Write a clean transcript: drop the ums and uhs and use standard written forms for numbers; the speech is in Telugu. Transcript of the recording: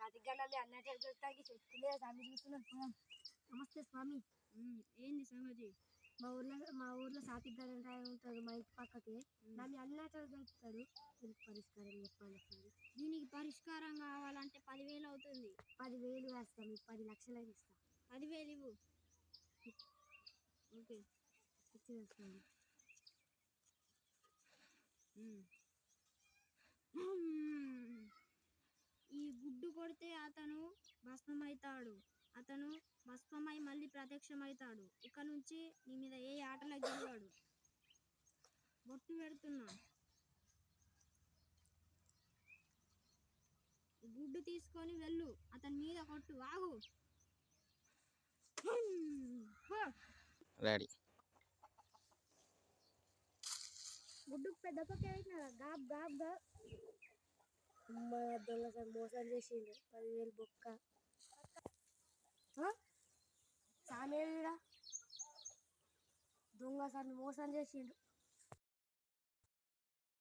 సాతిగడ్డలు అన్నట్టు దొరుకుతాయి చెప్తుందే స్వామి చూస్తున్నాను పోదాం. నమస్తే స్వామి. ఏంది సంగతి? మా ఊర్లో సాతిగడ్డ ఉంటాడు మా ఇంటి పక్కకి. దాన్ని అన్నట్టు దొరుకుతాడు. దీనికి పరిష్కారం చెప్పాలి స్వామి. దీనికి పరిష్కారం కావాలంటే 10,000 అవుతుంది. 10,000 వేస్తాం, 10 లక్షలు ఇస్తాం. 10,000 ఇవ్వు. ఓకే ఇచ్చేస్తాను. ఈ గుడ్డు కొడితే అతను భస్మమవుతాడు. అతను భస్మమై మళ్ళీ ప్రత్యక్షమవుతాడు. ఇక నుంచి నీ మీద ఏ ఆటలో గెలవాడు. బొట్టు పెడుతున్నా. గుడ్డు తీసుకొని వెళ్ళు, అతని మీద కొట్టు. ఆగు. రెడీ. గుడ్డుకు పెద్ద పక్క అయినా గాబ్ గాబ్ గాబ్. అమ్మ దొంగ సార్ మోసం చేసిండు. 10,000 బొక్క. సామేడా దొంగ సార్ని మోసం చేసిండు.